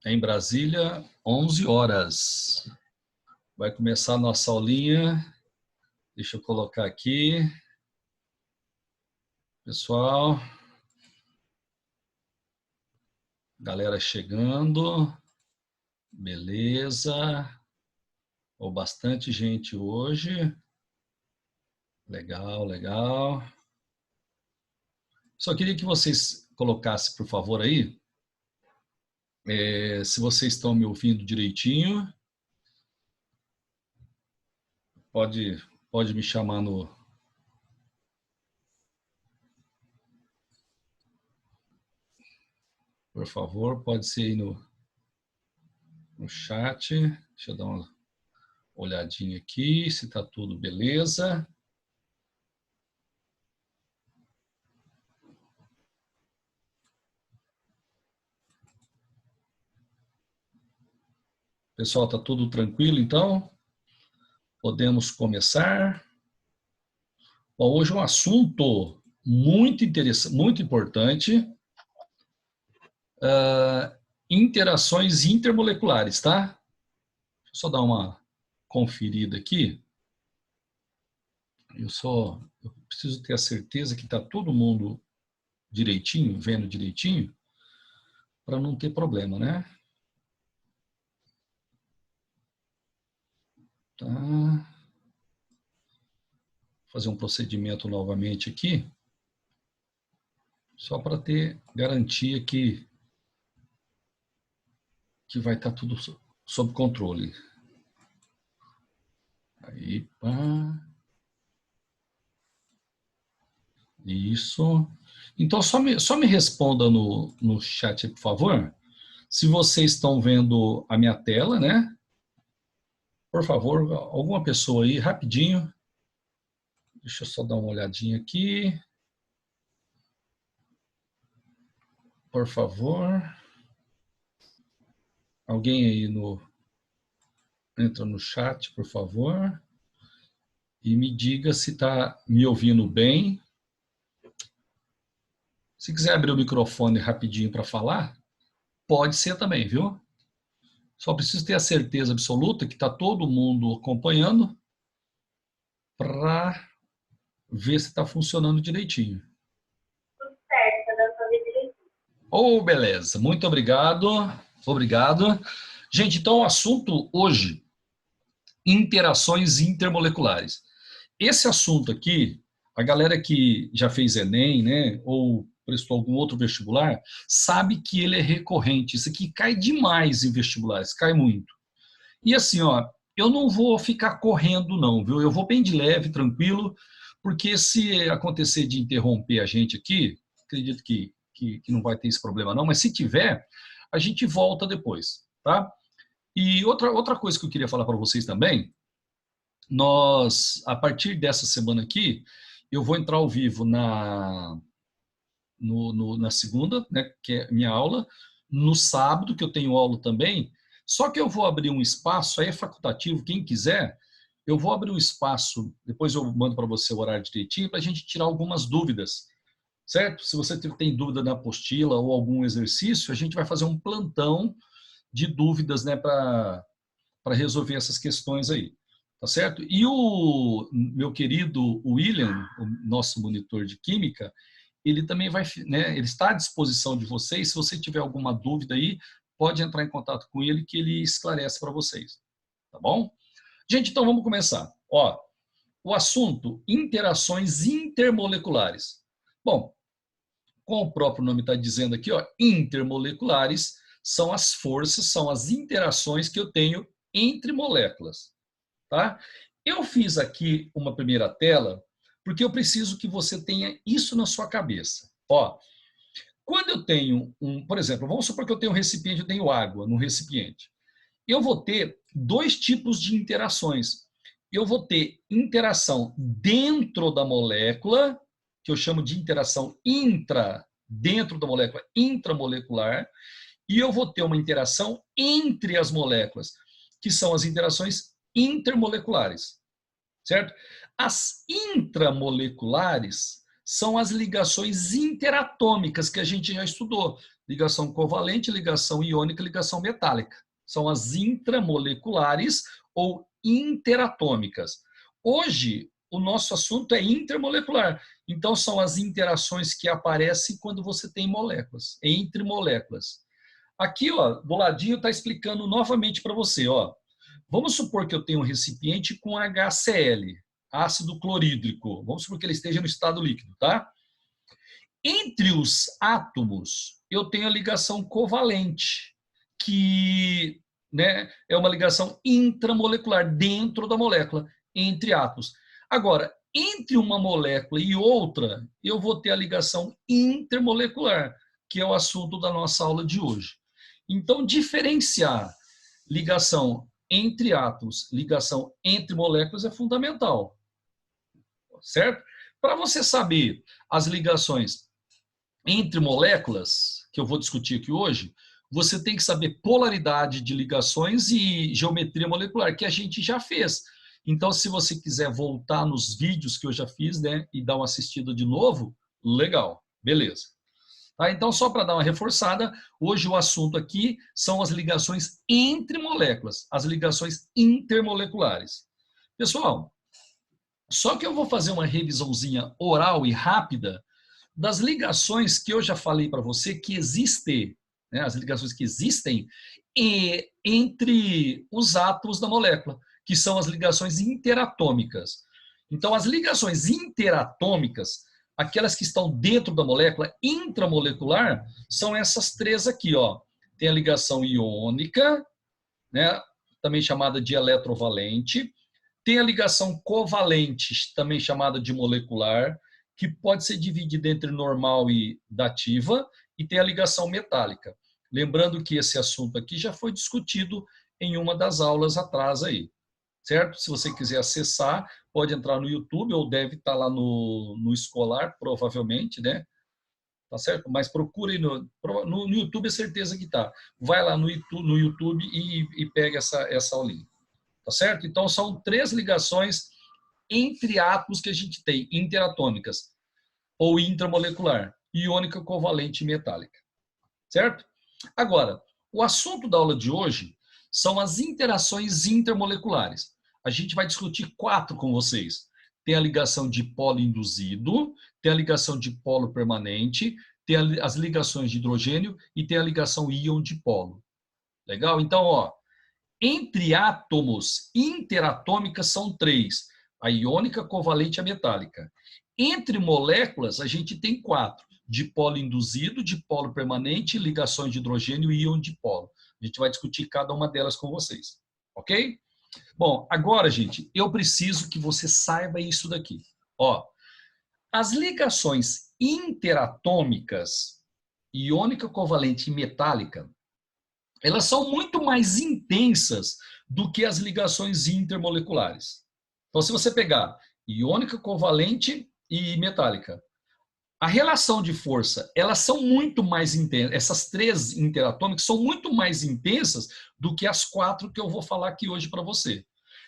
Em Brasília, 11 horas. Vai começar a nossa aulinha. Deixa eu colocar aqui. Pessoal. Galera chegando. Beleza. Ou bastante gente hoje. Legal, legal. Só queria que vocês colocassem, por favor, aí, se vocês estão me ouvindo direitinho. Pode me chamar no... Por favor, pode ser aí no chat. Deixa eu dar uma olhadinha aqui, se está tudo beleza. Pessoal, está tudo tranquilo, então? Podemos começar? Bom, hoje é um assunto muito interessante, muito importante. Interações intermoleculares, tá? Deixa eu só dar uma conferida aqui. Eu preciso ter a certeza que está todo mundo direitinho, vendo direitinho, para não ter problema, né? Tá. Vou fazer um procedimento novamente aqui, só para ter garantia que vai estar tudo sob controle. Aí, pá. Isso. Então, só me responda no chat, por favor, se vocês estão vendo a minha tela, né? Por favor, alguma pessoa aí, rapidinho. Deixa eu só dar uma olhadinha aqui. Por favor. Alguém aí entra no chat, por favor. E me diga se está me ouvindo bem. Se quiser abrir o microfone rapidinho para falar, pode ser também, viu? Só preciso ter a certeza absoluta que está todo mundo acompanhando para ver se está funcionando direitinho. Tudo certo, está dando para ver direitinho. Oh, beleza. Muito obrigado. Obrigado. Gente, então o assunto hoje, interações intermoleculares. Esse assunto aqui, a galera que já fez Enem, né, ou prestou algum outro vestibular, sabe que ele é recorrente. Isso aqui cai demais em vestibulares, cai muito. E assim, ó, eu não vou ficar correndo não, viu? Eu vou bem de leve, tranquilo, porque se acontecer de interromper a gente aqui, acredito que não vai ter esse problema não, mas se tiver, a gente volta depois, tá? E outra coisa que eu queria falar para vocês também, a partir dessa semana aqui, eu vou entrar ao vivo na segunda, né, que é minha aula, no sábado, que eu tenho aula também, só que eu vou abrir um espaço, aí é facultativo, quem quiser, eu vou abrir um espaço, depois eu mando para você o horário direitinho, para a gente tirar algumas dúvidas, certo? Se você tem dúvida na apostila ou algum exercício, a gente vai fazer um plantão de dúvidas, né, para resolver essas questões aí, tá certo? E o meu querido William, o nosso monitor de química, ele também vai, né, ele está à disposição de vocês. Se você tiver alguma dúvida aí, pode entrar em contato com ele que ele esclarece para vocês, tá bom? Gente, então vamos começar. Ó, o assunto, interações intermoleculares. Bom, como o próprio nome está dizendo aqui, ó, intermoleculares são as forças, são as interações que eu tenho entre moléculas, tá? Eu fiz aqui uma primeira tela porque eu preciso que você tenha isso na sua cabeça. Ó, quando eu tenho por exemplo, vamos supor que eu tenho um recipiente, eu tenho água no recipiente. Eu vou ter dois tipos de interações. Eu vou ter interação dentro da molécula, que eu chamo de interação dentro da molécula, intramolecular, e eu vou ter uma interação entre as moléculas, que são as interações intermoleculares, certo? As intramoleculares são as ligações interatômicas que a gente já estudou. ligação covalente, ligação iônica, ligação metálica. São as intramoleculares ou interatômicas. Hoje, o nosso assunto é intermolecular. Então, são as interações que aparecem quando você tem moléculas, entre moléculas. Aqui, ó, do ladinho, está explicando novamente para você. Ó. Vamos supor que eu tenho um recipiente com HCl, ácido clorídrico. Vamos supor que ele esteja no estado líquido, tá? Entre os átomos, eu tenho a ligação covalente, que, né, é uma ligação intramolecular, dentro da molécula, entre átomos. Agora, entre uma molécula e outra, eu vou ter a ligação intermolecular, que é o assunto da nossa aula de hoje. Então, diferenciar ligação entre átomos, ligação entre moléculas é fundamental, certo? Para você saber as ligações entre moléculas, que eu vou discutir aqui hoje, você tem que saber polaridade de ligações e geometria molecular, que a gente já fez. Então, se você quiser voltar nos vídeos que eu já fiz, né, e dar uma assistida de novo, legal, beleza. Tá? Então, só para dar uma reforçada, hoje o assunto aqui são as ligações entre moléculas, as ligações intermoleculares. Pessoal, só que eu vou fazer uma revisãozinha oral e rápida das ligações que eu já falei para você que existem, né, as ligações que existem entre os átomos da molécula, que são as ligações interatômicas. Então, as ligações interatômicas, aquelas que estão dentro da molécula intramolecular, são essas três aqui, ó. Tem a ligação iônica, né, também chamada de eletrovalente. Tem a ligação covalente, também chamada de molecular, que pode ser dividida entre normal e dativa, e tem a ligação metálica. Lembrando que esse assunto aqui já foi discutido em uma das aulas atrás aí, certo? Se você quiser acessar, pode entrar no YouTube, ou deve estar lá no escolar, provavelmente, né? Tá certo? Mas procure no YouTube, é certeza que tá. Vai lá no YouTube e pega essa aulinha. Tá certo? Então, são três ligações entre átomos que a gente tem, interatômicas ou intramolecular, iônica, covalente e metálica. Certo? Agora, o assunto da aula de hoje são as interações intermoleculares. A gente vai discutir 4 com vocês. Tem a ligação de polo induzido, tem a ligação de polo permanente, tem as ligações de hidrogênio e tem a ligação íon-dipolo. Legal? Então, ó, entre átomos, interatômicas são 3. A iônica, covalente e a metálica. Entre moléculas, a gente tem 4. Dipolo induzido, dipolo permanente, ligações de hidrogênio e íon-dipolo. A gente vai discutir cada uma delas com vocês. Ok? Bom, agora, gente, eu preciso que você saiba isso daqui. Ó, as ligações interatômicas, iônica, covalente e metálica, elas são muito mais intensas do que as ligações intermoleculares. Então, se você pegar iônica, covalente e metálica, a relação de força, elas são muito mais intensas, essas 3 interatômicas são muito mais intensas do que as 4 que eu vou falar aqui hoje para você.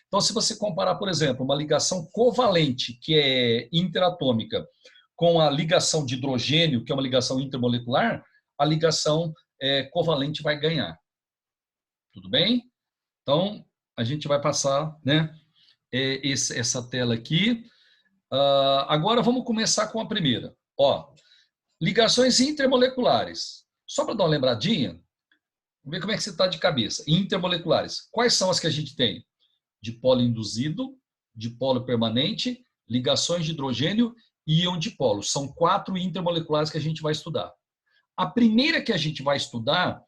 Então, se você comparar, por exemplo, uma ligação covalente, que é interatômica, com a ligação de hidrogênio, que é uma ligação intermolecular, a ligação covalente vai ganhar. Tudo bem? Então, a gente vai passar, né, essa tela aqui. Agora, vamos começar com a primeira. Ó, ligações intermoleculares. Só para dar uma lembradinha, vamos ver como é que você está de cabeça. Intermoleculares. Quais são as que a gente tem? Dipolo induzido, dipolo permanente, ligações de hidrogênio e íon-dipolo. São 4 intermoleculares que a gente vai estudar. A primeira que a gente vai estudar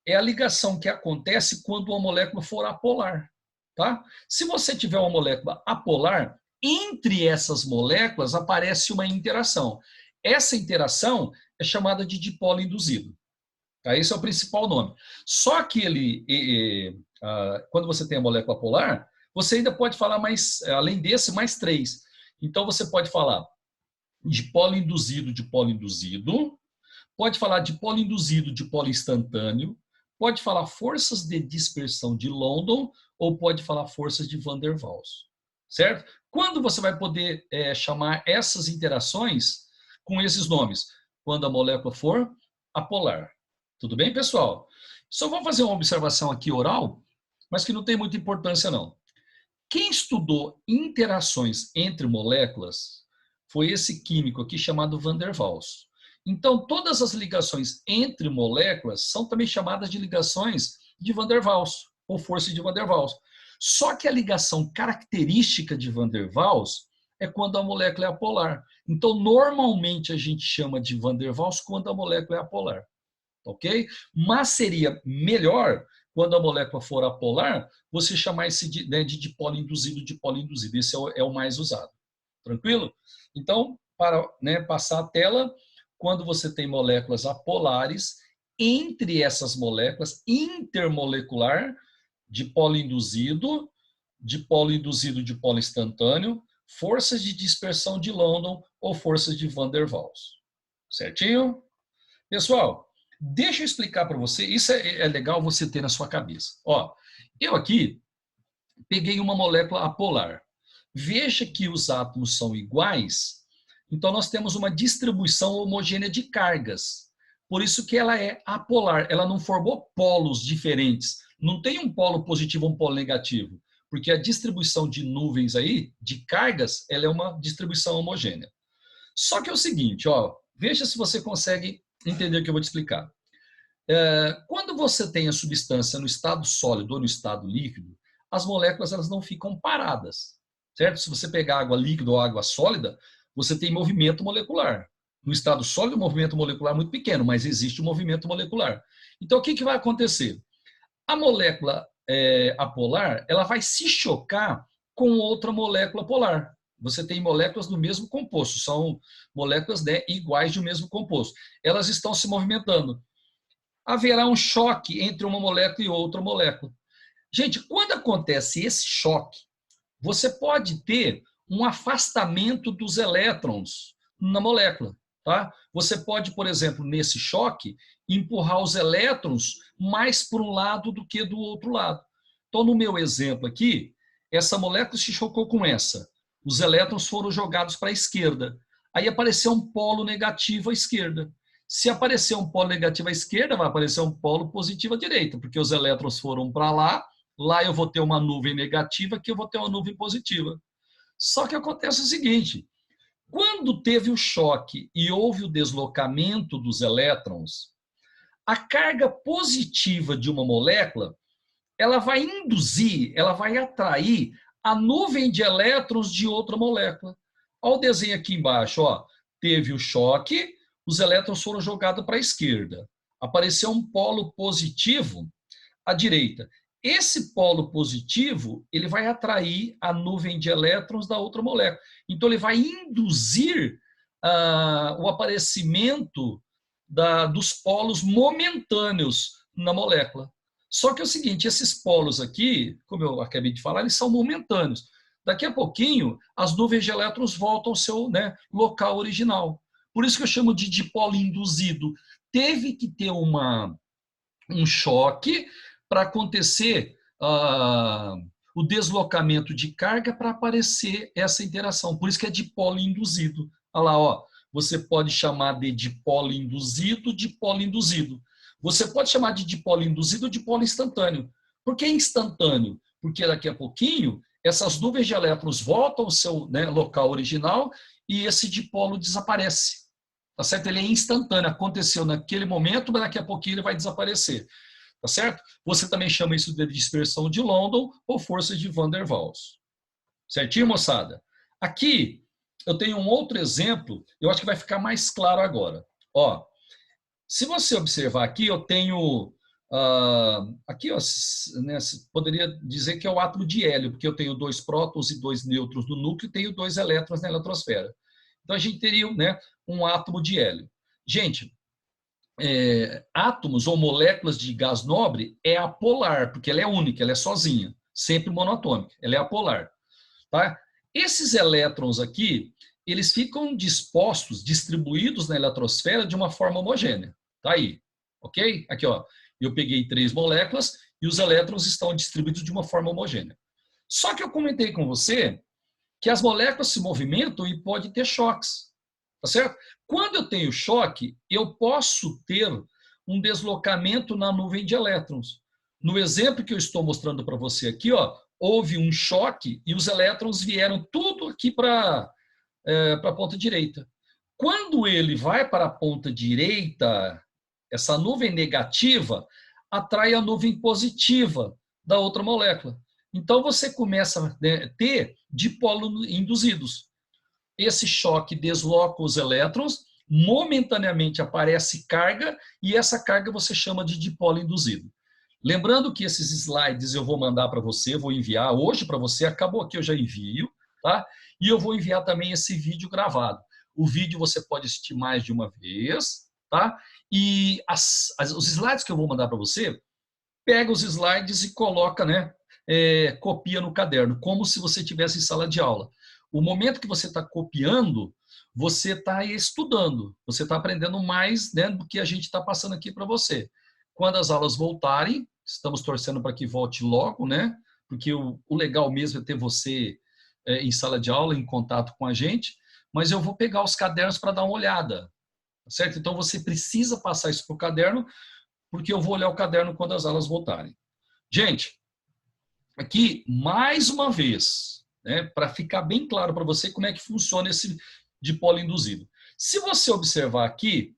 é a ligação que acontece quando uma molécula for apolar. Tá? Se você tiver uma molécula apolar, entre essas moléculas aparece uma interação. Essa interação é chamada de dipolo induzido. Tá? Esse é o principal nome. Só que quando você tem a molécula polar, você ainda pode falar mais, além desse, mais 3. Então, você pode falar dipolo induzido, dipolo induzido, pode falar dipolo induzido, dipolo instantâneo, pode falar forças de dispersão de London ou pode falar forças de Van der Waals. Certo? Quando você vai poder chamar essas interações com esses nomes? Quando a molécula for apolar. Tudo bem, pessoal? Só vou fazer uma observação aqui oral, mas que não tem muita importância, não. Quem estudou interações entre moléculas foi esse químico aqui chamado Van der Waals. Então, todas as ligações entre moléculas são também chamadas de ligações de Van der Waals, ou força de Van der Waals. Só que a ligação característica de Van der Waals é quando a molécula é apolar. Então, normalmente a gente chama de Van der Waals quando a molécula é apolar. Ok? Mas seria melhor, quando a molécula for apolar, você chamar esse de dipolo induzido, dipolo induzido. Esse é o mais usado. Tranquilo? Então, para passar a tela, quando você tem moléculas apolares, entre essas moléculas, intermolecular, dipolo induzido, dipolo instantâneo, forças de dispersão de London ou forças de Van der Waals. Certinho? Pessoal, deixa eu explicar para você, isso é legal você ter na sua cabeça. Ó, eu aqui peguei uma molécula apolar. Veja que os átomos são iguais, então nós temos uma distribuição homogênea de cargas. Por isso que ela é apolar, ela não formou polos diferentes. Não tem um polo positivo ou um polo negativo, porque a distribuição de nuvens aí, de cargas, ela é uma distribuição homogênea. Só que é o seguinte, ó, veja se você consegue entender o que eu vou te explicar. Quando você tem a substância no estado sólido ou no estado líquido, as moléculas elas não ficam paradas, certo? Se você pegar água líquida ou água sólida, você tem movimento molecular. No estado sólido, o movimento molecular é muito pequeno, mas existe um movimento molecular. Então, o que vai acontecer? A molécula apolar, ela vai se chocar com outra molécula polar. Você tem moléculas do mesmo composto, são moléculas iguais de um mesmo composto. Elas estão se movimentando. Haverá um choque entre uma molécula e outra molécula. Gente, quando acontece esse choque, você pode ter um afastamento dos elétrons na molécula. Tá? Você pode, por exemplo, nesse choque, empurrar os elétrons mais para um lado do que do outro lado. Então, no meu exemplo aqui, essa molécula se chocou com essa. Os elétrons foram jogados para a esquerda. Aí apareceu um polo negativo à esquerda. Se aparecer um polo negativo à esquerda, vai aparecer um polo positivo à direita, porque os elétrons foram para lá, lá eu vou ter uma nuvem negativa, aqui eu vou ter uma nuvem positiva. Só que acontece o seguinte, quando teve o choque e houve o deslocamento dos elétrons, a carga positiva de uma molécula, ela vai induzir, ela vai atrair a nuvem de elétrons de outra molécula. Olha o desenho aqui embaixo, ó. Teve o choque, os elétrons foram jogados para a esquerda. Apareceu um polo positivo à direita. Esse polo positivo, ele vai atrair a nuvem de elétrons da outra molécula. Então, ele vai induzir o aparecimento dos polos momentâneos na molécula. Só que é o seguinte, esses polos aqui, como eu acabei de falar, eles são momentâneos. Daqui a pouquinho, as nuvens de elétrons voltam ao seu local original. Por isso que eu chamo de dipolo induzido. Teve que ter um choque para acontecer o deslocamento de carga para aparecer essa interação. Por isso que é dipolo induzido. Olha lá, ó, você pode chamar de dipolo induzido, dipolo induzido. Você pode chamar de dipolo induzido ou dipolo instantâneo. Por que instantâneo? Porque daqui a pouquinho essas nuvens de elétrons voltam ao seu local original e esse dipolo desaparece. Tá certo? Ele é instantâneo, aconteceu naquele momento, mas daqui a pouquinho ele vai desaparecer. Tá certo? Você também chama isso de dispersão de London ou força de Van der Waals. Certinho, moçada? Aqui eu tenho um outro exemplo, eu acho que vai ficar mais claro agora. Ó, se você observar aqui, eu tenho aqui, ó, poderia dizer que é o átomo de hélio, porque eu tenho 2 prótons e 2 nêutrons no núcleo e tenho 2 elétrons na eletrosfera. Então a gente teria um átomo de hélio. Gente, átomos ou moléculas de gás nobre é apolar, porque ela é única, ela é sozinha, sempre monoatômica, ela é apolar. Tá? Esses elétrons aqui, eles ficam dispostos, distribuídos na eletrosfera de uma forma homogênea. Tá aí, ok? Aqui, ó, eu peguei 3 moléculas e os elétrons estão distribuídos de uma forma homogênea. Só que eu comentei com você que as moléculas se movimentam e pode ter choques. Tá certo? Quando eu tenho choque, eu posso ter um deslocamento na nuvem de elétrons. No exemplo que eu estou mostrando para você aqui, ó, houve um choque e os elétrons vieram tudo aqui para a ponta direita. Quando ele vai para a ponta direita, essa nuvem negativa atrai a nuvem positiva da outra molécula. Então, você começa a ter dipolo induzidos. Esse choque desloca os elétrons, momentaneamente aparece carga, e essa carga você chama de dipolo induzido. Lembrando que esses slides eu vou mandar para você, vou enviar hoje para você, acabou aqui, eu já envio, tá? E eu vou enviar também esse vídeo gravado. O vídeo você pode assistir mais de uma vez, tá? E os slides que eu vou mandar para você, pega os slides e coloca, né? Copia no caderno, como se você estivesse em sala de aula. O momento que você está copiando, você está estudando, você está aprendendo mais, né, do que a gente está passando aqui para você. Quando as aulas voltarem, estamos torcendo para que volte logo, né? Porque o legal mesmo é ter você em sala de aula, em contato com a gente, mas eu vou pegar os cadernos para dar uma olhada, certo? Então você precisa passar isso para o caderno, porque eu vou olhar o caderno quando as aulas voltarem. Gente, aqui, mais uma vez, né, para ficar bem claro para você como é que funciona esse dipolo induzido. Se você observar aqui,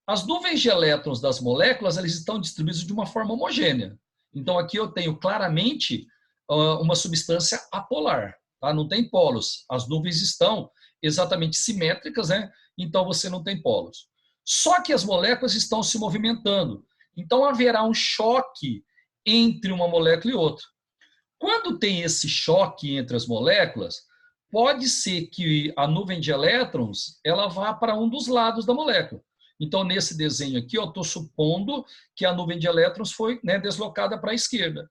as nuvens de elétrons das moléculas, elas estão distribuídas de uma forma homogênea. Então, aqui eu tenho claramente uma substância apolar, tá? Não tem polos. As nuvens estão exatamente simétricas, né? Então, você não tem polos. Só que as moléculas estão se movimentando. Então, haverá um choque entre uma molécula e outra. Quando tem esse choque entre as moléculas, pode ser que a nuvem de elétrons ela vá para um dos lados da molécula. Então, nesse desenho aqui, eu estou supondo que a nuvem de elétrons foi, né, deslocada para a esquerda.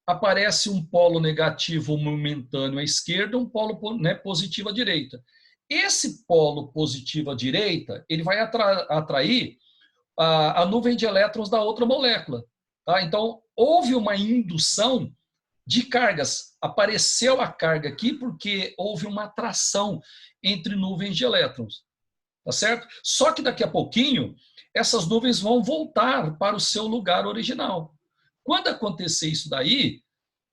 Aparece um polo negativo momentâneo à esquerda, um polo, né, positivo à direita. Esse polo positivo à direita, ele vai atrair a nuvem de elétrons da outra molécula. Tá? Então, houve uma indução de cargas. Apareceu a carga aqui porque houve uma atração entre nuvens de elétrons. Tá certo? Só que daqui a pouquinho, essas nuvens vão voltar para o seu lugar original. Quando acontecer isso daí,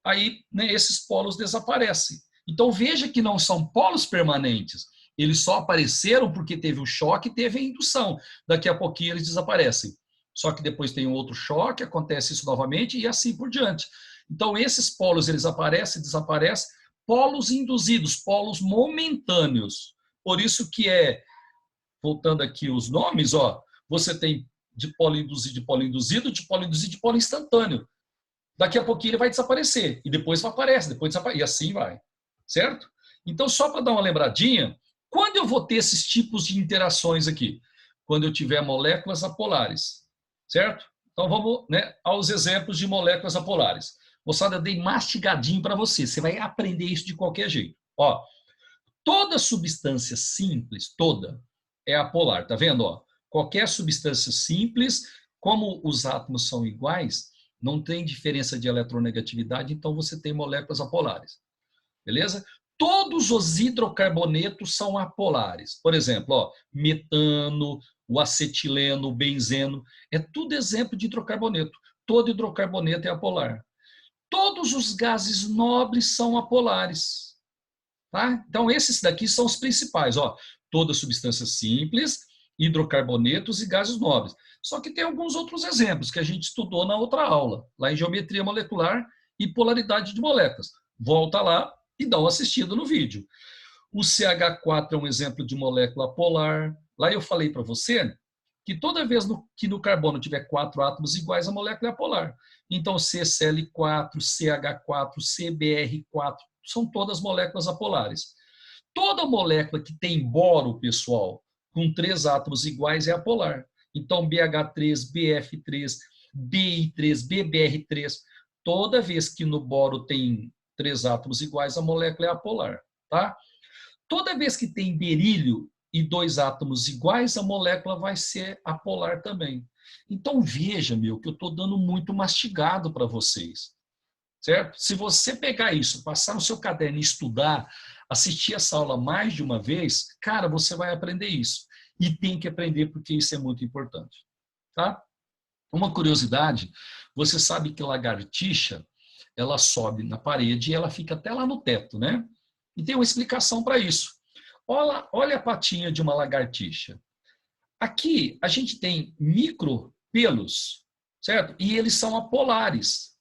aí, né, esses polos desaparecem. Então veja que não são polos permanentes. Eles só apareceram porque teve o choque e teve a indução. Daqui a pouquinho eles desaparecem. Só que depois tem um outro choque, acontece isso novamente e assim por diante. Então esses polos eles aparecem e desaparecem, polos induzidos, polos momentâneos. Por isso que voltando aqui os nomes, ó, você tem dipolo induzido, dipolo induzido, dipolo induzido, dipolo instantâneo. Daqui a pouquinho ele vai desaparecer, e depois aparece, depois desaparece, e assim vai, certo? Então, só para dar uma lembradinha, quando eu vou ter esses tipos de interações aqui? Quando eu tiver moléculas apolares, certo? Então, vamos, né, aos exemplos de moléculas apolares. Moçada, eu dei mastigadinho para você, você vai aprender isso de qualquer jeito. Ó, toda substância simples, toda, é apolar, tá vendo? Ó, qualquer substância simples, como os átomos são iguais, não tem diferença de eletronegatividade, então você tem moléculas apolares. Beleza? Todos os hidrocarbonetos são apolares. Por exemplo, ó, metano, o acetileno, o benzeno, é tudo exemplo de hidrocarboneto. Todo hidrocarboneto é apolar. Todos os gases nobres são apolares. Tá? Então, esses daqui são os principais. Ó, toda substância simples, hidrocarbonetos e gases nobres. Só que tem alguns outros exemplos que a gente estudou na outra aula, lá em geometria molecular e polaridade de moléculas. Volta lá e dá uma assistida no vídeo. O CH4 é um exemplo de molécula polar. Lá eu falei para você que toda vez que no carbono tiver 4 átomos iguais, a molécula é polar. Então, CCl4, CH4, CBr4, são todas moléculas apolares. Toda molécula que tem boro, pessoal, com 3 átomos iguais é apolar. Então, BH3, BF3, BI3, BBR3, toda vez que no boro tem 3 átomos iguais, a molécula é apolar. Tá? Toda vez que tem berílio e 2 átomos iguais, a molécula vai ser apolar também. Então, veja, meu, que eu estou dando muito mastigado para vocês. Certo? Se você pegar isso, passar no seu caderno e estudar, assistir essa aula mais de uma vez, cara, você vai aprender isso. E tem que aprender porque isso é muito importante. Tá? Uma curiosidade, você sabe que lagartixa, ela sobe na parede e ela fica até lá no teto, né? E tem uma explicação para isso. Olha a patinha de uma lagartixa. Aqui a gente tem micropelos, certo? E eles são apolares,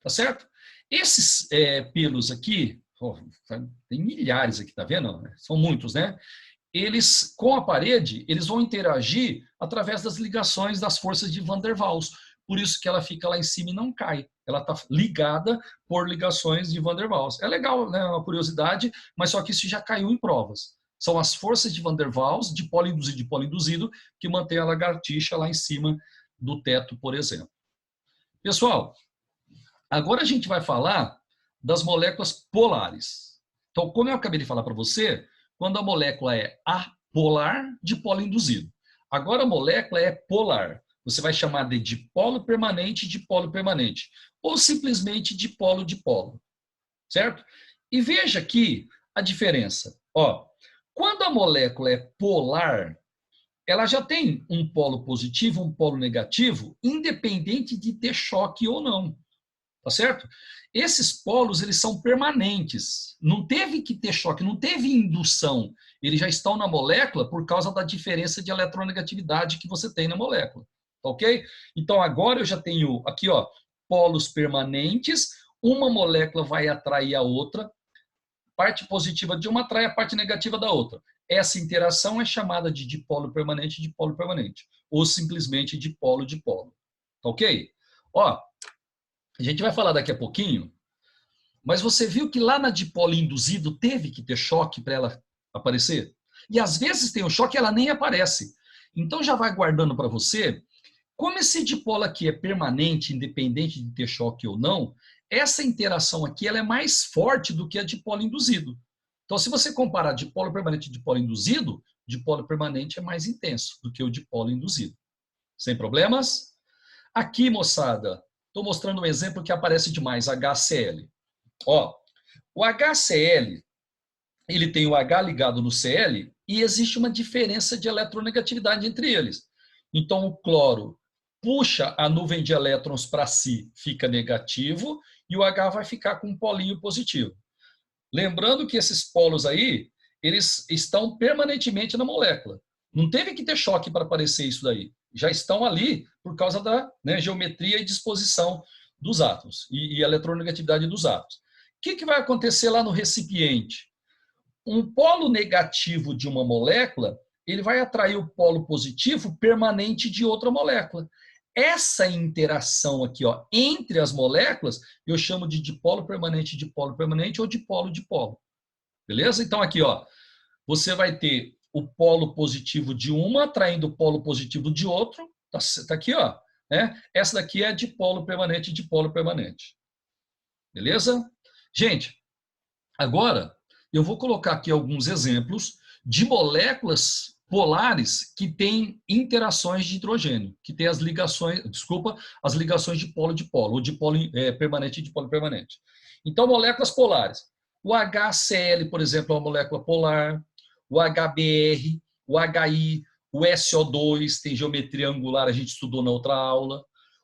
tá certo? Esses pelos aqui, tem milhares aqui, tá vendo? São muitos, né? Eles, com a parede, eles vão interagir através das ligações das forças de Van der Waals. Por isso que ela fica lá em cima e não cai. Ela está ligada por ligações de Van der Waals. É legal, né? Uma curiosidade, mas só que isso já caiu em provas. São as forças de Van der Waals, de polo induzido e de polo induzido, que mantém a lagartixa lá em cima do teto, por exemplo. Pessoal, agora a gente vai falar das moléculas polares. Então, como eu acabei de falar para você, quando a molécula é apolar, dipolo induzido. Agora a molécula é polar. Você vai chamar de dipolo permanente, dipolo permanente. Ou simplesmente dipolo, dipolo. Certo? E veja aqui a diferença. Ó, quando a molécula é polar, ela já tem um polo positivo, um polo negativo, independente de ter choque ou não. Tá certo? Esses polos, eles são permanentes. Não teve que ter choque, não teve indução. Eles já estão na molécula por causa da diferença de eletronegatividade que você tem na molécula. Ok? Então, agora eu já tenho aqui, ó, polos permanentes. Uma molécula vai atrair a outra. Parte positiva de uma atrai a parte negativa da outra. Essa interação é chamada de dipolo permanente, dipolo permanente. Ou simplesmente dipolo, dipolo. Ok? Ó, a gente vai falar daqui a pouquinho, mas você viu que lá na dipolo induzido teve que ter choque para ela aparecer? E às vezes tem o choque e ela nem aparece. Então já vai guardando para você, como esse dipolo aqui é permanente, independente de ter choque ou não, essa interação aqui ela é mais forte do que a dipolo induzido. Então se você comparar dipolo permanente e dipolo induzido, dipolo permanente é mais intenso do que o dipolo induzido. Sem problemas? Aqui, moçada, estou mostrando um exemplo que aparece demais, HCl. Ó, o HCl, ele tem o H ligado no Cl e existe uma diferença de eletronegatividade entre eles. Então, o cloro puxa a nuvem de elétrons para si, fica negativo, e o H vai ficar com um polinho positivo. Lembrando que esses polos aí, eles estão permanentemente na molécula. Não teve que ter choque para aparecer isso daí. Já estão ali por causa da, né, geometria e disposição dos átomos e eletronegatividade dos átomos. O que vai acontecer lá no recipiente? Um polo negativo de uma molécula, ele vai atrair o polo positivo permanente de outra molécula. Essa interação aqui, ó, entre as moléculas, eu chamo de dipolo permanente ou dipolo-dipolo. Beleza? Então aqui, ó, você vai ter o polo positivo de uma atraindo o polo positivo de outro. Tá aqui, ó. Né? Essa daqui é dipolo permanente e dipolo permanente. Beleza? Gente, agora eu vou colocar aqui alguns exemplos de moléculas polares que têm interações de hidrogênio, que têm as ligações, as ligações de polo, ou de polo permanente e dipolo permanente. Então, moléculas polares. O HCl, por exemplo, é uma molécula polar. O HBr, o HI, o SO2, tem geometria angular, a gente estudou na outra aula.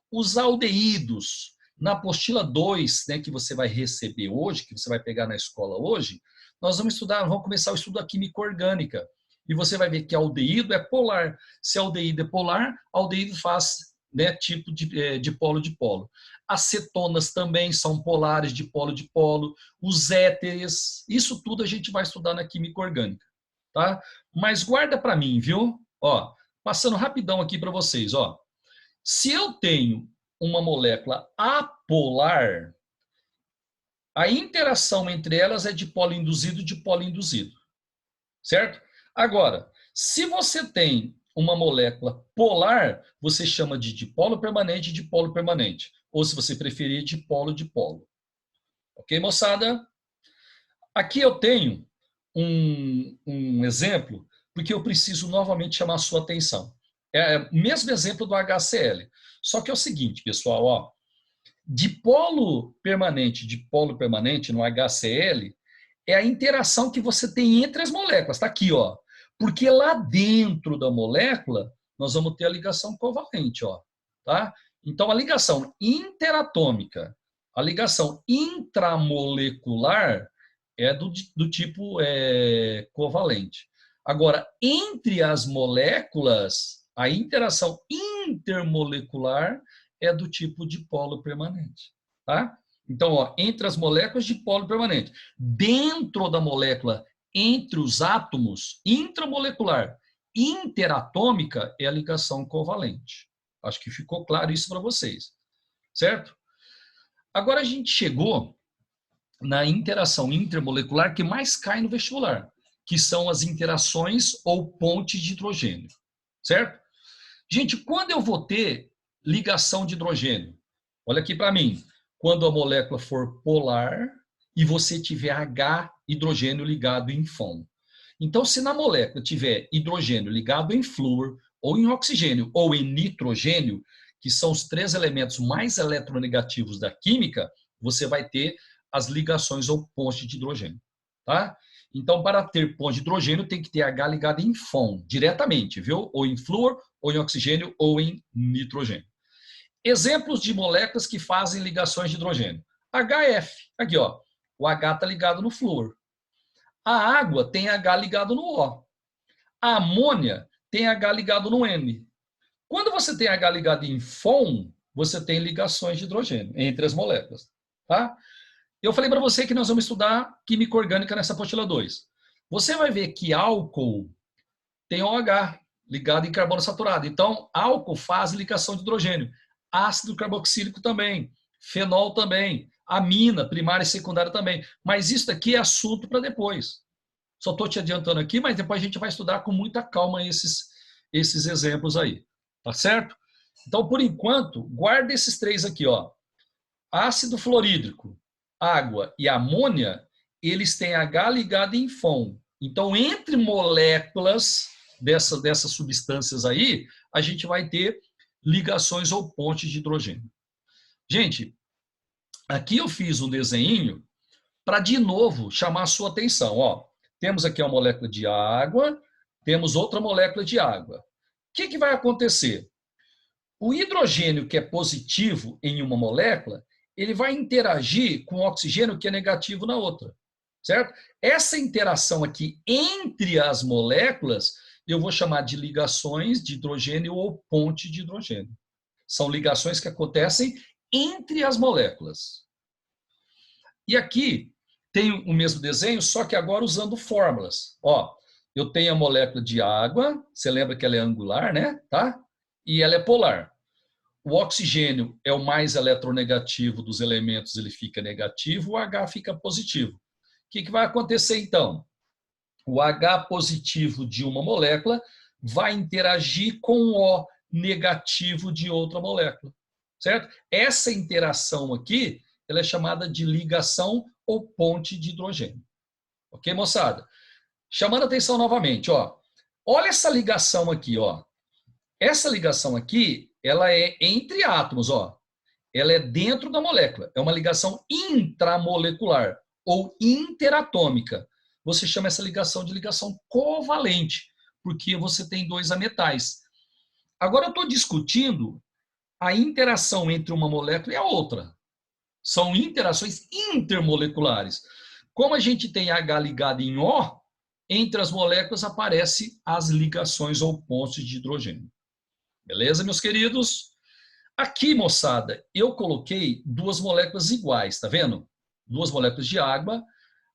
Os aldeídos, na apostila 2, né, que você vai receber hoje, que você vai pegar na escola hoje, nós vamos começar o estudo da química orgânica. E você vai ver que aldeído é polar. Se aldeído é polar, aldeído faz, né, tipo de polo-dipolo. As cetonas também são polares de polo-dipolo. Os éteres, isso tudo a gente vai estudar na química orgânica. Tá? Mas guarda para mim, viu? Ó, passando rapidão aqui para vocês. Ó. Se eu tenho uma molécula apolar, a interação entre elas é de polo induzido e de polo induzido. Certo? Agora, se você tem uma molécula polar, você chama de dipolo permanente e dipolo permanente. Ou, se você preferir, dipolo-dipolo. Ok, moçada? Aqui eu tenho um exemplo, porque eu preciso novamente chamar a sua atenção. É o mesmo exemplo do HCl. Só que é o seguinte, pessoal, ó, dipolo permanente no HCl é a interação que você tem entre as moléculas. Está aqui, ó. Porque lá dentro da molécula, nós vamos ter a ligação covalente, ó. Tá? Então, a ligação interatômica, a ligação intramolecular é do tipo covalente. Agora, entre as moléculas, a interação intermolecular é do tipo de polo permanente. Tá? Então, ó, entre as moléculas de polo permanente, dentro da molécula, entre os átomos, intramolecular, interatômica é a ligação covalente. Acho que ficou claro isso para vocês, certo? Agora a gente chegou na interação intermolecular que mais cai no vestibular, que são as interações ou pontes de hidrogênio, certo? Gente, quando eu vou ter ligação de hidrogênio? Olha aqui para mim. Quando a molécula for polar e você tiver H hidrogênio ligado em FON. Então, se na molécula tiver hidrogênio ligado em flúor, ou em oxigênio, ou em nitrogênio, que são os 3 elementos mais eletronegativos da química, você vai ter as ligações ou pontes de hidrogênio. Tá? Então, para ter ponte de hidrogênio, tem que ter H ligado em FON, diretamente, viu? Ou em flúor, ou em oxigênio, ou em nitrogênio. Exemplos de moléculas que fazem ligações de hidrogênio. HF, aqui ó, o H está ligado no flúor. A água tem H ligado no O. A amônia tem H ligado no N. Quando você tem H ligado em FON, você tem ligações de hidrogênio entre as moléculas. Tá? Eu falei para você que nós vamos estudar química orgânica nessa apostila 2. Você vai ver que álcool tem OH ligado em carbono saturado. Então, álcool faz ligação de hidrogênio. Ácido carboxílico também. Fenol também. Amina, primária e secundária também. Mas isso aqui é assunto para depois. Só estou te adiantando aqui, mas depois a gente vai estudar com muita calma esses exemplos aí. Tá certo? Então, por enquanto, guarda esses 3 aqui, ó. Ácido fluorídrico, água e amônia, eles têm H ligado em FON. Então, entre moléculas dessas substâncias aí, a gente vai ter ligações ou pontes de hidrogênio. Gente, aqui eu fiz um desenho para, de novo, chamar a sua atenção. Ó, temos aqui uma molécula de água, temos outra molécula de água. O que vai acontecer? O hidrogênio que é positivo em uma molécula, ele vai interagir com o oxigênio que é negativo na outra, certo? Essa interação aqui entre as moléculas, eu vou chamar de ligações de hidrogênio ou ponte de hidrogênio. São ligações que acontecem entre as moléculas. E aqui tem o mesmo desenho, só que agora usando fórmulas. Ó, eu tenho a molécula de água, você lembra que ela é angular, né? Tá? E ela é polar. O oxigênio é o mais eletronegativo dos elementos, ele fica negativo, o H fica positivo. O que vai acontecer então? O H positivo de uma molécula vai interagir com o O negativo de outra molécula, certo? Essa interação aqui, ela é chamada de ligação ou ponte de hidrogênio. Ok, moçada? Chamando a atenção novamente, ó. Olha essa ligação aqui, ó. Essa ligação aqui, ela é entre átomos, ó. Ela é dentro da molécula. É uma ligação intramolecular ou interatômica. Você chama essa ligação de ligação covalente, porque você tem 2 ametais. Agora eu estou discutindo a interação entre uma molécula e a outra. São interações intermoleculares. Como a gente tem H ligado em O, entre as moléculas aparecem as ligações ou pontes de hidrogênio. Beleza, meus queridos? Aqui, moçada, eu coloquei 2 moléculas iguais, tá vendo? 2 moléculas de água.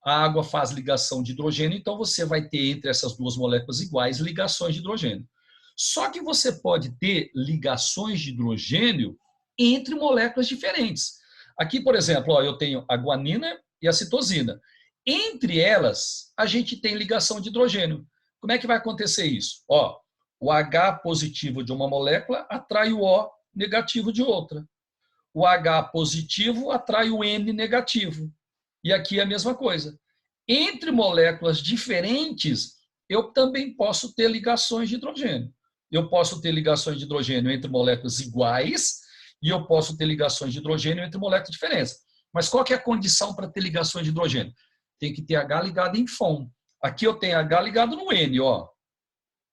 A água faz ligação de hidrogênio, então você vai ter entre essas 2 moléculas iguais ligações de hidrogênio. Só que você pode ter ligações de hidrogênio entre moléculas diferentes. Aqui, por exemplo, ó, eu tenho a guanina e a citosina. Entre elas, a gente tem ligação de hidrogênio. Como é que vai acontecer isso? Ó, o H positivo de uma molécula atrai o O negativo de outra. O H positivo atrai o N negativo. E aqui é a mesma coisa. Entre moléculas diferentes, eu também posso ter ligações de hidrogênio. Eu posso ter ligações de hidrogênio entre moléculas iguais e eu posso ter ligações de hidrogênio entre moléculas diferentes. Mas qual que é a condição para ter ligações de hidrogênio? Tem que ter H ligado em FON. Aqui eu tenho H ligado no N, ó.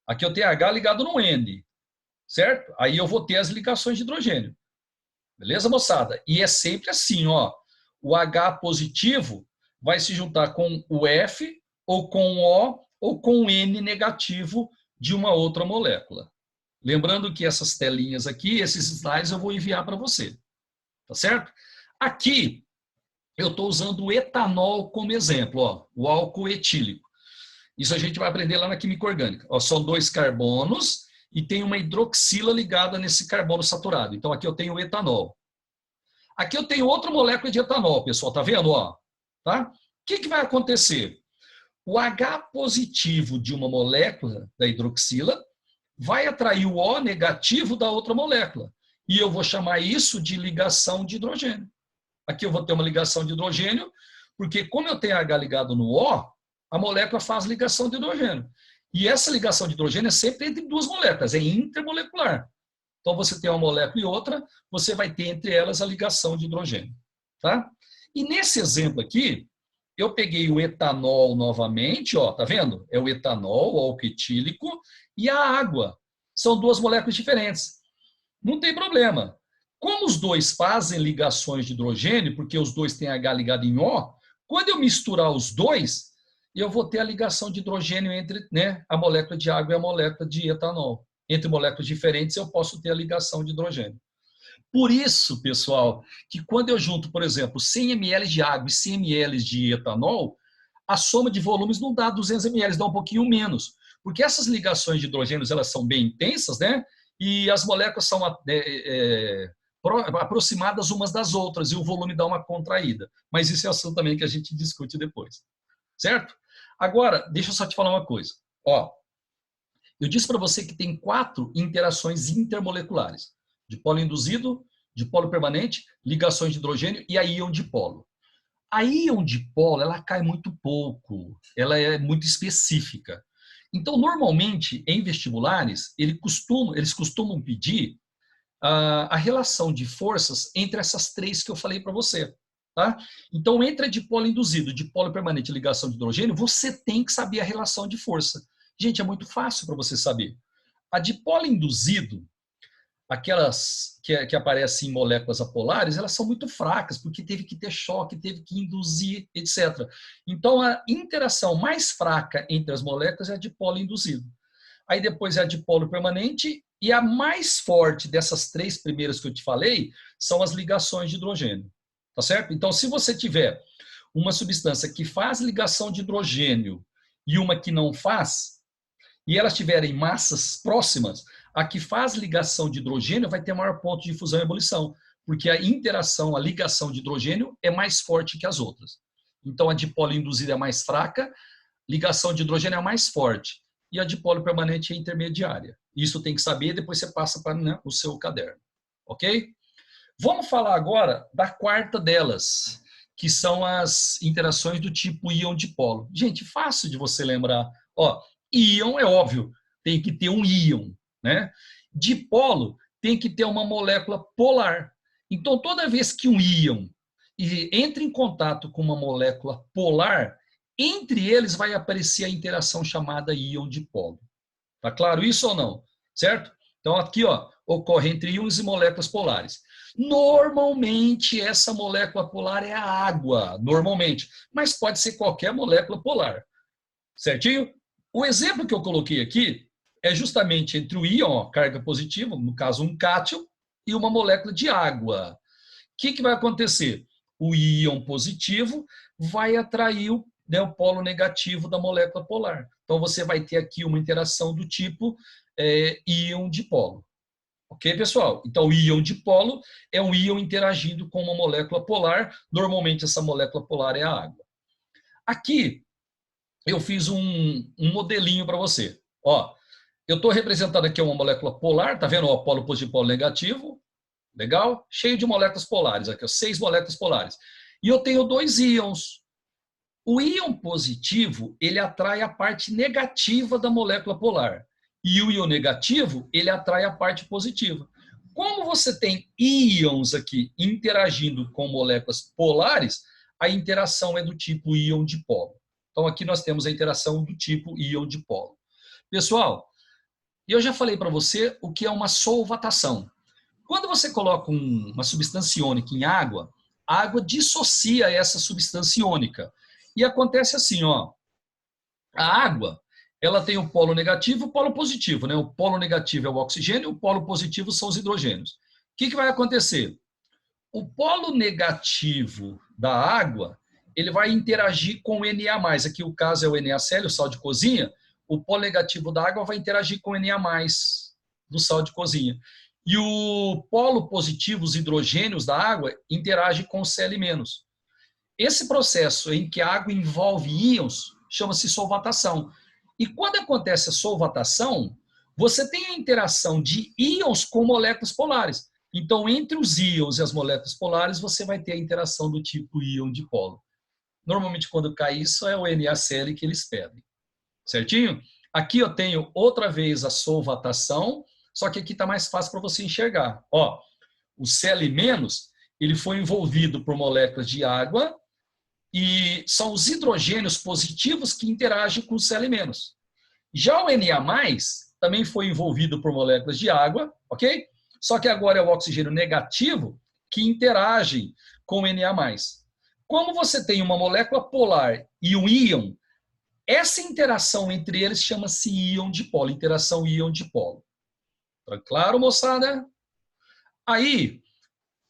Aqui eu tenho H ligado no N, certo? Aí eu vou ter as ligações de hidrogênio. Beleza, moçada? E é sempre assim, ó. O H positivo vai se juntar com o F, ou com o O, ou com o N negativo de uma outra molécula. Lembrando que essas telinhas aqui, esses slides eu vou enviar para você. Tá certo? Aqui, eu estou usando o etanol como exemplo, ó, o álcool etílico. Isso a gente vai aprender lá na química orgânica. Ó, são 2 carbonos e tem uma hidroxila ligada nesse carbono saturado. Então, aqui eu tenho o etanol. Aqui eu tenho outra molécula de etanol, pessoal. Tá vendo? Ó, tá? O que vai acontecer? O H positivo de uma molécula da hidroxila vai atrair o O negativo da outra molécula. E eu vou chamar isso de ligação de hidrogênio. Aqui eu vou ter uma ligação de hidrogênio, porque como eu tenho H ligado no O, a molécula faz ligação de hidrogênio. E essa ligação de hidrogênio é sempre entre 2 moléculas, é intermolecular. Então, você tem uma molécula e outra, você vai ter entre elas a ligação de hidrogênio. Tá? E nesse exemplo aqui, eu peguei o etanol novamente, ó, tá vendo? É o etanol, o álcool etílico, e a água. São 2 moléculas diferentes. Não tem problema. Como os 2 fazem ligações de hidrogênio, porque os 2 têm H ligado em O, quando eu misturar os 2, eu vou ter a ligação de hidrogênio entre, né, a molécula de água e a molécula de etanol. Entre moléculas diferentes, eu posso ter a ligação de hidrogênio. Por isso, pessoal, que quando eu junto, por exemplo, 100 ml de água e 100 ml de etanol, a soma de volumes não dá 200 ml, dá um pouquinho menos. Porque essas ligações de hidrogênios, elas são bem intensas, né? E as moléculas são aproximadas umas das outras e o volume dá uma contraída. Mas isso é assunto também que a gente discute depois. Certo? Agora, deixa eu só te falar uma coisa. Ó, eu disse para você que tem 4 interações intermoleculares. Dipolo induzido, dipolo permanente, ligações de hidrogênio e a íon dipolo. A íon dipolo, ela cai muito pouco, ela é muito específica. Então, normalmente, em vestibulares, eles costumam pedir a relação de forças entre essas 3 que eu falei para você. Tá? Então, entre a dipolo induzido, dipolo permanente e ligação de hidrogênio, você tem que saber a relação de força. Gente, é muito fácil para você saber. A dipolo induzido, aquelas que aparecem em moléculas apolares, elas são muito fracas, porque teve que ter choque, teve que induzir, etc. Então, a interação mais fraca entre as moléculas é a dipolo induzido. Aí depois é a dipolo permanente, e a mais forte dessas 3 primeiras que eu te falei são as ligações de hidrogênio. Tá certo? Então, se você tiver uma substância que faz ligação de hidrogênio e uma que não faz, e elas tiverem massas próximas, a que faz ligação de hidrogênio vai ter maior ponto de fusão e ebulição, porque a interação, a ligação de hidrogênio é mais forte que as outras. Então, a dipolo induzida é mais fraca, ligação de hidrogênio é mais forte, e a dipolo permanente é intermediária. Isso tem que saber, depois você passa para, né, o seu caderno. Ok? Vamos falar agora da 4ª delas, que são as interações do tipo íon-dipolo. Gente, fácil de você lembrar. Ó, íon é óbvio, tem que ter um íon, né? Dipolo tem que ter uma molécula polar. Então, toda vez que um íon entra em contato com uma molécula polar, entre eles vai aparecer a interação chamada íon-dipolo. Tá claro isso ou não? Certo? Então, aqui, ó, ocorre entre íons e moléculas polares. Normalmente, essa molécula polar é a água, normalmente, mas pode ser qualquer molécula polar. Certinho? O exemplo que eu coloquei aqui é justamente entre o íon, ó, carga positiva, no caso um cátion, e uma molécula de água. O que vai acontecer? O íon positivo vai atrair né, o polo negativo da molécula polar. Então, você vai ter aqui uma interação do tipo íon-dipolo. Ok, pessoal? Então, o íon-dipolo é um íon interagindo com uma molécula polar. Normalmente, essa molécula polar é a água. Aqui, eu fiz um modelinho para você. Ó, eu estou representando aqui uma molécula polar, tá vendo? Ó, polo positivo e polo negativo. Legal? Cheio de moléculas polares. Aqui, ó, 6 moléculas polares. E eu tenho 2 íons. O íon positivo, ele atrai a parte negativa da molécula polar. E o íon negativo, ele atrai a parte positiva. Como você tem íons aqui interagindo com moléculas polares, a interação é do tipo íon-dipolo. Então, aqui nós temos a interação do tipo íon-dipolo. Pessoal, eu já falei para você o que é uma solvatação. Quando você coloca uma substância iônica em água, a água dissocia essa substância iônica. E acontece assim, ó, a água, ela tem o polo negativo e o polo positivo, né? O polo negativo é o oxigênio, o polo positivo são os hidrogênios. O que vai acontecer? O polo negativo da água, ele vai interagir com o Na+. Aqui o caso é o NaCl, o sal de cozinha. O polo negativo da água vai interagir com o Na+, do sal de cozinha. E o polo positivo, os hidrogênios da água, interagem com o Cl-. Esse processo em que a água envolve íons chama-se solvatação. E quando acontece a solvatação, você tem a interação de íons com moléculas polares. Então, entre os íons e as moléculas polares, você vai ter a interação do tipo íon-dipolo. Normalmente, quando cai isso, é o NaCl que eles pedem. Certinho? Aqui eu tenho outra vez a solvatação, só que aqui está mais fácil para você enxergar. Ó, o Cl-, ele foi envolvido por moléculas de água e são os hidrogênios positivos que interagem com o Cl-. Já o Na+, também foi envolvido por moléculas de água, ok? Só que agora é o oxigênio negativo que interage com o Na+. Como você tem uma molécula polar e um íon, essa interação entre eles chama-se íon-dipolo, interação íon-dipolo. Tá claro, moçada? Aí,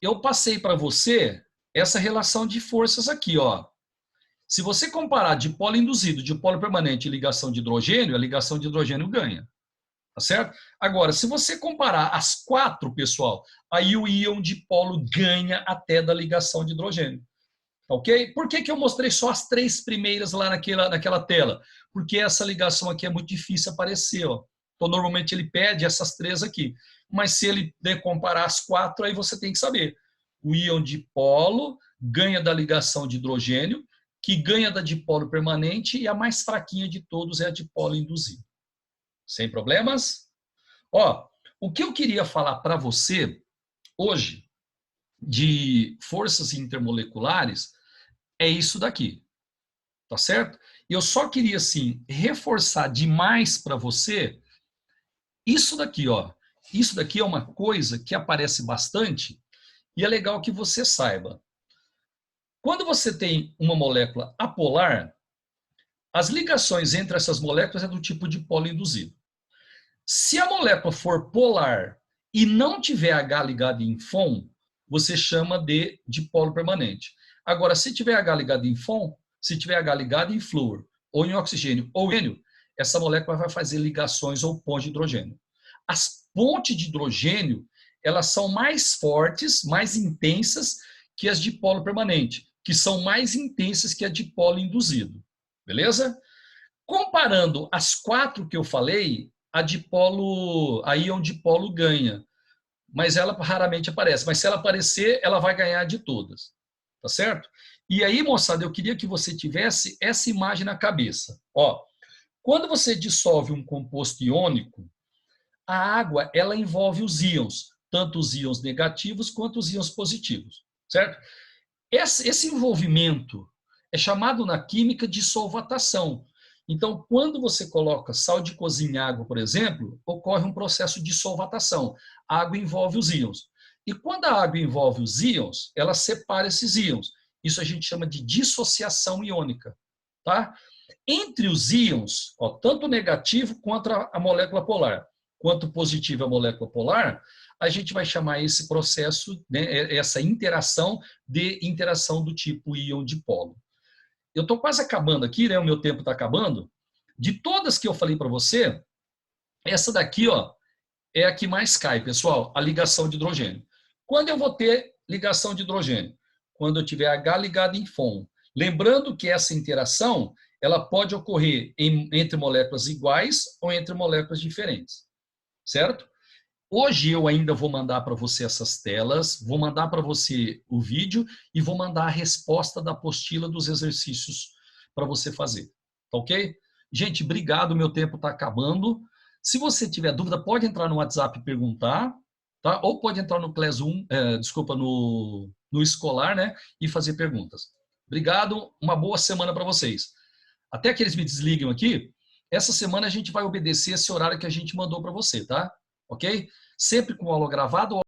eu passei para você essa relação de forças aqui, ó. Se você comparar dipolo induzido, dipolo permanente e ligação de hidrogênio, a ligação de hidrogênio ganha. Tá certo? Agora, se você comparar as quatro, pessoal, aí o íon dipolo ganha até da ligação de hidrogênio. Ok? Por que eu mostrei só as três primeiras lá naquela tela? Porque essa ligação aqui é muito difícil aparecer. Ó. Então, normalmente ele pede essas três aqui. Mas se ele comparar as quatro, aí você tem que saber. O íon dipolo ganha da ligação de hidrogênio, que ganha da dipolo permanente, e a mais fraquinha de todos é a dipolo induzido. Sem problemas? Ó, o que eu queria falar para você hoje de forças intermoleculares é isso daqui, tá certo? E eu só queria, assim, reforçar demais para você isso daqui, ó. Isso daqui é uma coisa que aparece bastante e é legal que você saiba. Quando você tem uma molécula apolar, as ligações entre essas moléculas é do tipo de polo induzido. Se a molécula for polar e não tiver H ligado em FON, você chama de dipolo permanente. Agora, se tiver H ligado em FON, se tiver H ligado em flúor, ou em oxigênio, ou hélio, essa molécula vai fazer ligações ou pontes de hidrogênio. As pontes de hidrogênio, elas são mais fortes, mais intensas que as de dipolo permanente, que são mais intensas que a dipolo induzido. Beleza? Comparando as quatro que eu falei, a íon dipolo ganha, mas ela raramente aparece. Mas se ela aparecer, ela vai ganhar de todas. Tá certo? E aí, moçada, eu queria que você tivesse essa imagem na cabeça. Ó, quando você dissolve um composto iônico, a água ela envolve os íons, tanto os íons negativos quanto os íons positivos. Certo? Esse envolvimento é chamado na química de solvatação. Então, quando você coloca sal de cozinha em água, por exemplo, ocorre um processo de solvatação. A água envolve os íons. E quando a água envolve os íons, ela separa esses íons. Isso a gente chama de dissociação iônica. Tá? Entre os íons, ó, tanto o negativo quanto a molécula polar, quanto o positivo a molécula polar, a gente vai chamar esse processo, né, essa interação de interação do tipo íon-dipolo. Eu estou quase acabando aqui, né? O meu tempo está acabando. De todas que eu falei para você, essa daqui, ó, é a que mais cai, pessoal, a ligação de hidrogênio. Quando eu vou ter ligação de hidrogênio? Quando eu tiver H ligado em FON. Lembrando que essa interação ela pode ocorrer entre moléculas iguais ou entre moléculas diferentes. Certo? Hoje eu ainda vou mandar para você essas telas, vou mandar para você o vídeo e vou mandar a resposta da apostila dos exercícios para você fazer. Tá ok? Gente, obrigado, meu tempo está acabando. Se você tiver dúvida, pode entrar no WhatsApp e perguntar, tá? Ou pode entrar no Classroom, no escolar, né? E fazer perguntas. Obrigado, uma boa semana para vocês. Até que eles me desligam aqui, essa semana a gente vai obedecer esse horário que a gente mandou para você, tá? Ok? Sempre com aula gravada ou